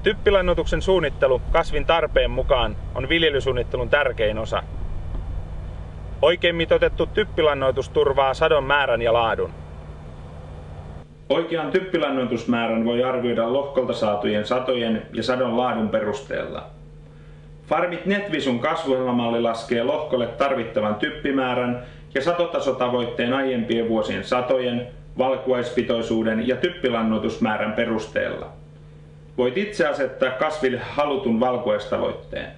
Typpilannoituksen suunnittelu kasvin tarpeen mukaan on viljelysuunnittelun tärkein osa. Oikein mitoitettu typpilannoitus turvaa sadon määrän ja laadun. Oikean typpilannoitusmäärän voi arvioida lohkolta saatujen satojen ja sadon laadun perusteella. Farmit Netvisun kasvuohjelmamalli laskee lohkolle tarvittavan typpimäärän ja satotasotavoitteen aiempien vuosien satojen, valkuaispitoisuuden ja typpilannoitusmäärän perusteella. Voit itse asettaa kasville halutun valkuaistavoitteen.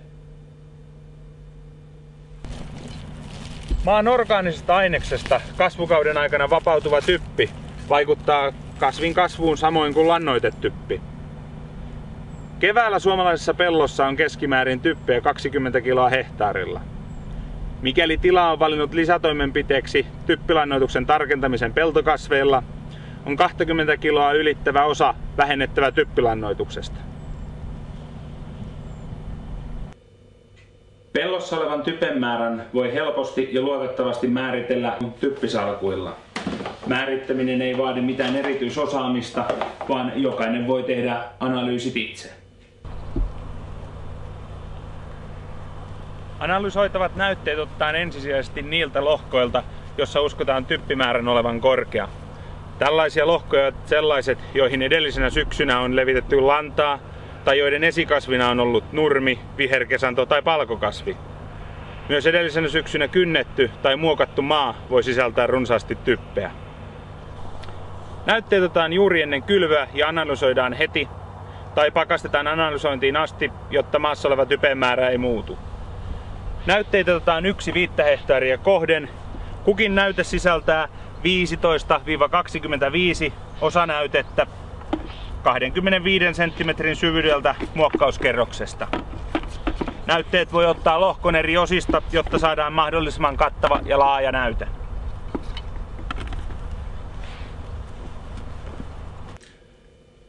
Maan orgaanisesta aineksesta kasvukauden aikana vapautuva typpi vaikuttaa kasvin kasvuun samoin kuin lannoitetyppi. Keväällä suomalaisessa pellossa on keskimäärin typpeä 20 kiloa hehtaarilla. Mikäli tila on valinnut lisätoimenpiteeksi typpilannoituksen tarkentamisen peltokasveilla, on 20 kiloa ylittävä osa vähennettävä typpilannoituksesta. Pellossa olevan typen määrän voi helposti ja luotettavasti määritellä typpisalkuilla. Määrittäminen ei vaadi mitään erityisosaamista, vaan jokainen voi tehdä analyysit itse. Analysoitavat näytteet otetaan ensisijaisesti niiltä lohkoilta, jossa uskotaan typpimäärän olevan korkea. Tällaisia lohkoja ovat sellaiset, joihin edellisenä syksynä on levitetty lantaa tai joiden esikasvina on ollut nurmi, viherkesanto tai palkokasvi. Myös edellisenä syksynä kynnetty tai muokattu maa voi sisältää runsaasti typpeä. Näytteet otetaan juuri ennen kylvöä ja analysoidaan heti tai pakastetaan analysointiin asti, jotta maassa oleva typen määrä ei muutu. Näytteitä otetaan 1 viittähehtaaria kohden. Kukin näyte sisältää 15-25 osanäytettä 25 cm syvyydeltä muokkauskerroksesta. Näytteet voi ottaa lohkon eri osista, jotta saadaan mahdollisimman kattava ja laaja näyte.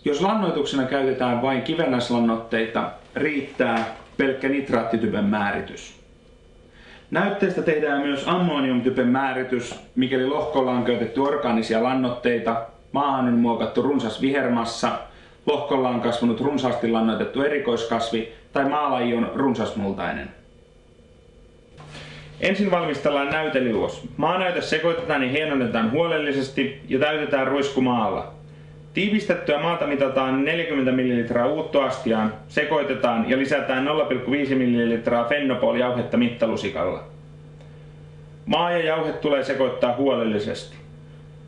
Jos lannoituksena käytetään vain kivennäislannoitteita, riittää pelkkä nitraattitypen määritys. Näytteestä tehdään myös ammoniumtypen määritys, mikäli lohkolla on käytetty orgaanisia lannoitteita, maahan on muokattu runsas vihermassa, lohkolla on kasvanut runsaasti lannoitettu erikoiskasvi tai maalaji on runsasmultainen. Ensin valmistellaan näyteliuos. Maanäyte sekoitetaan ja hienonnetaan huolellisesti ja täytetään ruiskumaalla. Tiivistettyä maata mitataan 40 ml uuttoastiaan, sekoitetaan ja lisätään 0,5 ml fennopolijauhetta mittalusikalla. Maa ja jauhe tulee sekoittaa huolellisesti.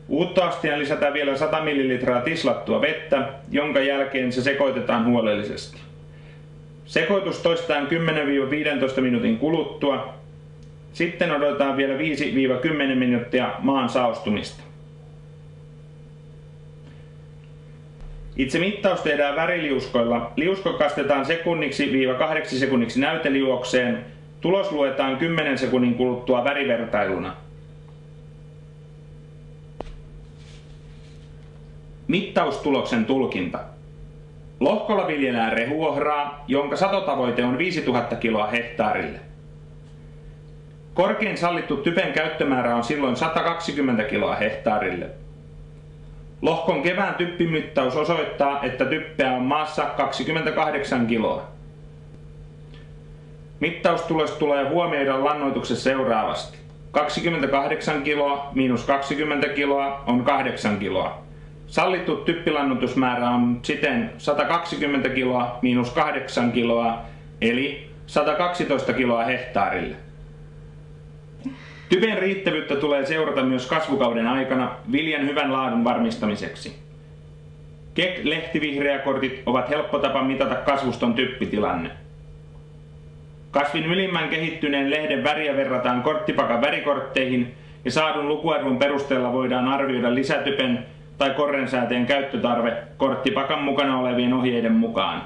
Uuttoastiaan lisätään vielä 100 ml tislattua vettä, jonka jälkeen se sekoitetaan huolellisesti. Sekoitus toistetaan 10-15 minuutin kuluttua. Sitten odotetaan vielä 5-10 minuuttia maan saostumista. Itse mittaus tehdään väriliuskoilla. Liusko kastetaan sekunniksi-8 sekunniksi näyteliuokseen. Tulos luetaan 10 sekunnin kuluttua värivertailuna. Mittaustuloksen tulkinta. Lohkolla viljellään rehuohraa, jonka satotavoite on 5000 kiloa hehtaarille. Korkein sallittu typen käyttömäärä on silloin 120 kiloa hehtaarille. Lohkon kevään typpimittaus osoittaa, että typpeä on maassa 28 kiloa. Mittaustulos tulee huomioida lannoituksessa seuraavasti. 28 kiloa miinus 20 kiloa on 8 kiloa. Sallittu typpilannoitusmäärä on siten 120 kiloa miinus 8 kiloa, eli 112 kiloa hehtaarille. Typen riittävyyttä tulee seurata myös kasvukauden aikana viljan hyvän laadun varmistamiseksi. KEK-lehtivihreäkortit ovat helppo tapa mitata kasvuston typpitilanne. Kasvin ylimmän kehittyneen lehden väriä verrataan korttipakan värikortteihin ja saadun lukuarvon perusteella voidaan arvioida lisätypen tai korrensääteen käyttötarve korttipakan mukana olevien ohjeiden mukaan.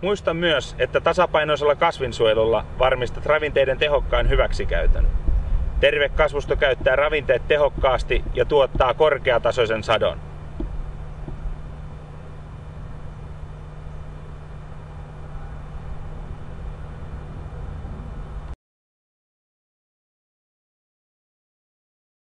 Muista myös, että tasapainoisella kasvinsuojelulla varmistat ravinteiden tehokkaan hyväksikäytön. Terve kasvusto käyttää ravinteet tehokkaasti ja tuottaa korkeatasoisen sadon.